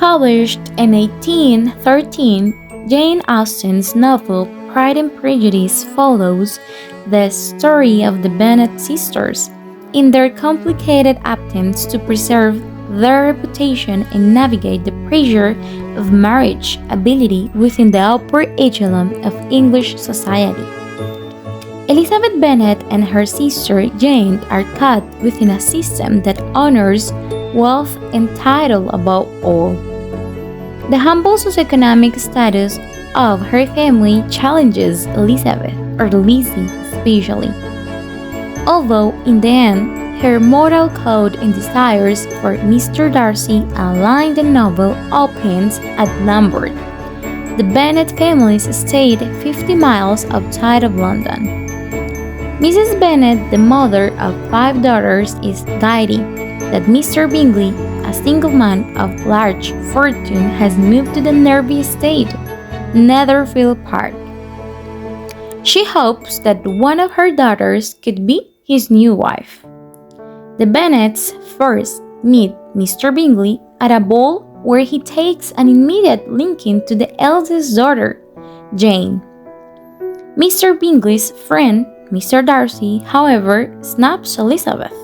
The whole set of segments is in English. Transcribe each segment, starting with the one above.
Published in 1813, Jane Austen's novel Pride and Prejudice follows the story of the Bennet sisters in their complicated attempts to preserve their reputation and navigate the pressure of marriage ability within the upper echelon of English society. Elizabeth Bennet and her sister Jane are caught within a system that honors wealth and title above all. The humble socioeconomic status of her family challenges Elizabeth, or Lizzie especially. Although in the end, her moral code and desires for Mr. Darcy align, the novel opens at Lambeth. The Bennet family's estate 50 miles outside of London. Mrs. Bennet, the mother of 5 daughters, is deity that Mr. Bingley, a single man of large fortune, has moved to the nearby estate, Netherfield Park. She hopes that one of her daughters could be his new wife. The Bennets first meet Mr. Bingley at a ball where he takes an immediate liking to the eldest daughter, Jane. Mr. Bingley's friend, Mr. Darcy, however, snubs Elizabeth.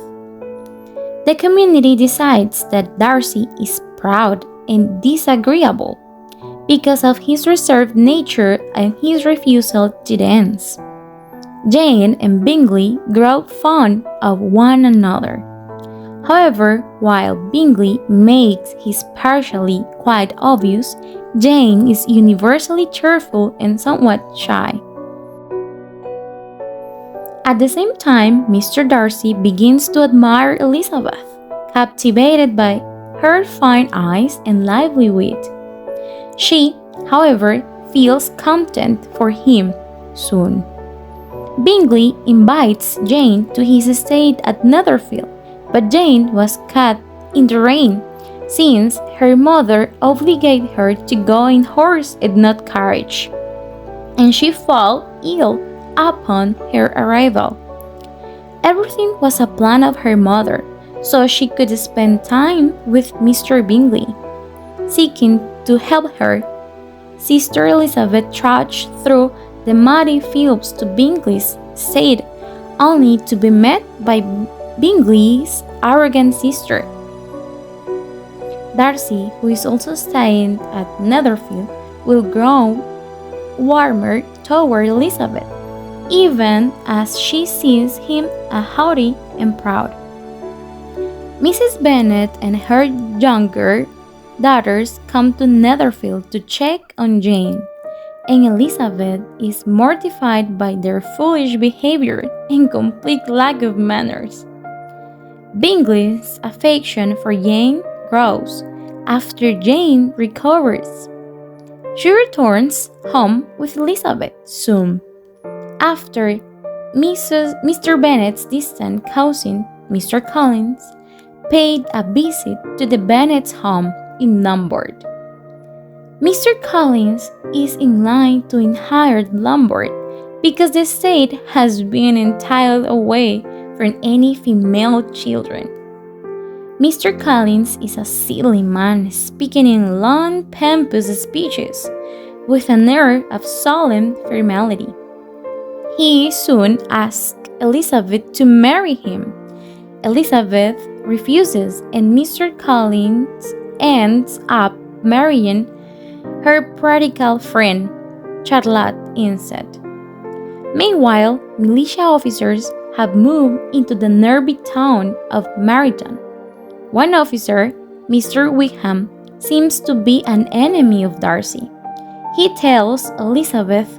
The community decides that Darcy is proud and disagreeable because of his reserved nature and his refusal to dance. Jane and Bingley grow fond of one another. However, while Bingley makes his partiality quite obvious, Jane is universally cheerful and somewhat shy. At the same time, Mr. Darcy begins to admire Elizabeth, captivated by her fine eyes and lively wit. She, however, feels contempt for him soon. Bingley invites Jane to his estate at Netherfield, but Jane was caught in the rain, since her mother obligated her to go in horse and not carriage, and she fell ill upon her arrival. Everything was a plan of her mother, so she could spend time with Mr. Bingley. Seeking to help her, Sister Elizabeth trudged through the muddy fields to Bingley's estate, only to be met by Bingley's arrogant sister. Darcy, who is also staying at Netherfield, will grow warmer toward Elizabeth, even as she sees him a haughty and proud. Mrs. Bennet and her younger daughters come to Netherfield to check on Jane, and Elizabeth is mortified by their foolish behavior and complete lack of manners. Bingley's affection for Jane grows after Jane recovers. She returns home with Elizabeth soon after Mr. Bennet's distant cousin, Mr. Collins, paid a visit to the Bennets' home in Lambeth. Mr. Collins is in line to inherit Lambeth because the estate has been entitled away from any female children. Mr. Collins is a silly man speaking in long, pompous speeches with an air of solemn formality. He soon asks Elizabeth to marry him. Elizabeth refuses, and Mr. Collins ends up marrying her practical friend, Charlotte, instead. Meanwhile, militia officers have moved into the nearby town of Meryton. One officer, Mr. Wickham, seems to be an enemy of Darcy. He tells Elizabeth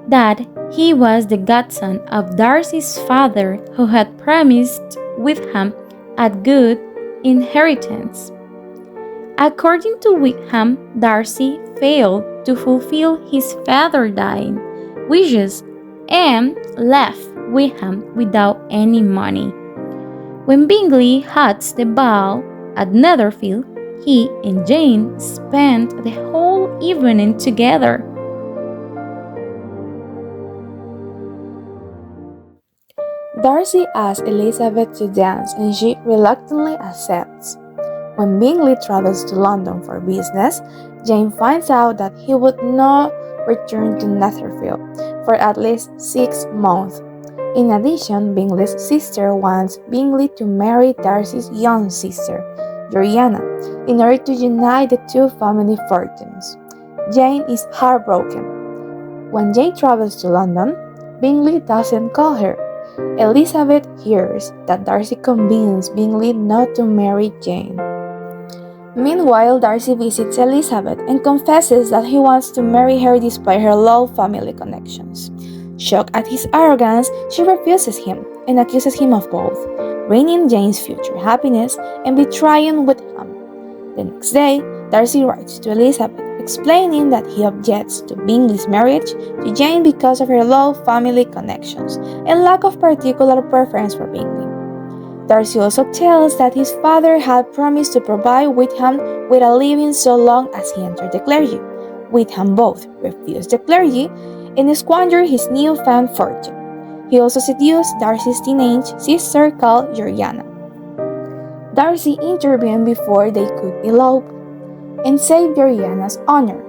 that he was the godson of Darcy's father, who had promised Wickham a good inheritance. According to Wickham, Darcy failed to fulfill his father's dying wishes and left Wickham without any money. When Bingley hosts the ball at Netherfield, he and Jane spent the whole evening together. Darcy asks Elizabeth to dance, and she reluctantly accepts. When Bingley travels to London for business, Jane finds out that he would not return to Netherfield for at least 6 months. In addition, Bingley's sister wants Bingley to marry Darcy's young sister, Georgiana, in order to unite the two family fortunes. Jane is heartbroken. When Jane travels to London, Bingley doesn't call her. Elizabeth hears that Darcy convinced Bingley not to marry Jane. Meanwhile, Darcy visits Elizabeth and confesses that he wants to marry her despite her low family connections. Shocked at his arrogance, she refuses him and accuses him of both ruining Jane's future happiness and betraying Wickham. The next day, Darcy writes to Elizabeth, explaining that he objects to Bingley's marriage to Jane because of her low family connections and lack of particular preference for Bingley. Darcy also tells that his father had promised to provide Wickham with a living so long as he entered the clergy. Wickham both refused the clergy and squandered his newfound fortune. He also seduced Darcy's teenage sister called Georgiana. Darcy intervened before they could elope and saved Georgiana's honor.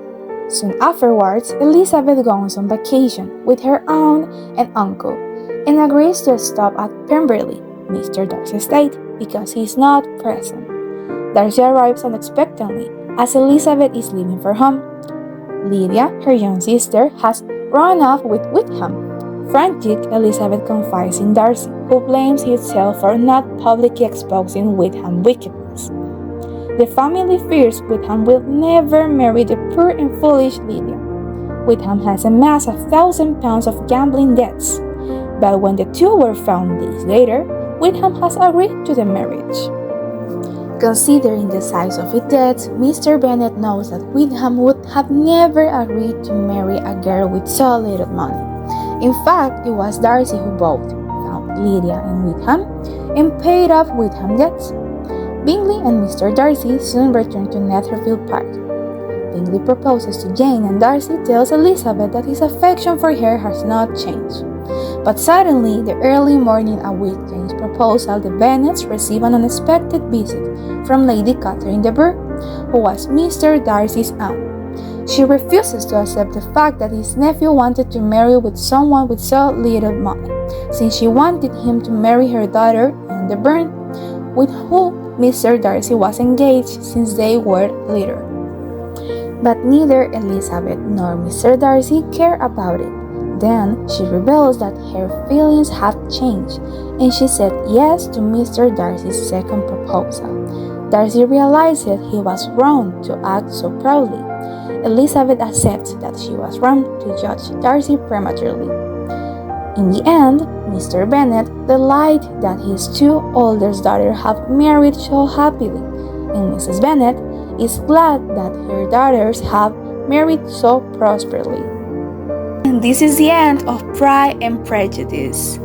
Soon afterwards, Elizabeth goes on vacation with her aunt and uncle and agrees to stop at Pemberley, Mr. Darcy's estate, because he is not present. Darcy arrives unexpectedly as Elizabeth is leaving for home. Lydia, her young sister, has run off with Wickham. Frantic, Elizabeth confides in Darcy, who blames himself for not publicly exposing Wickham's wickedness. The family fears Wickham will never marry the poor and foolish Lydia. Wickham has amassed £1,000 of gambling debts, but when the two were found days later, Wickham has agreed to the marriage. Considering the size of his debts, Mr. Bennet knows that Wickham would have never agreed to marry a girl with so little money. In fact, it was Darcy who both found Lydia and Wickham and paid off Wickham's debts. Bingley and Mr. Darcy soon return to Netherfield Park. Bingley proposes to Jane and Darcy tells Elizabeth that his affection for her has not changed. But suddenly, the early morning await Jane's proposal, the Bennets receive an unexpected visit from Lady Catherine de Bourgh, who was Mr. Darcy's aunt. She refuses to accept the fact that his nephew wanted to marry with someone with so little money, since she wanted him to marry her daughter, Anne de Bourgh, with whom Mr. Darcy was engaged since they were little. But neither Elizabeth nor Mr. Darcy care about it. Then she reveals that her feelings have changed, and she said yes to Mr. Darcy's second proposal. Darcy realizes he was wrong to act so proudly. Elizabeth accepts that she was wrong to judge Darcy prematurely. In the end, Mr. Bennet delighted that his two oldest daughters have married so happily, and Mrs. Bennet is glad that her daughters have married so prosperously. And this is the end of Pride and Prejudice.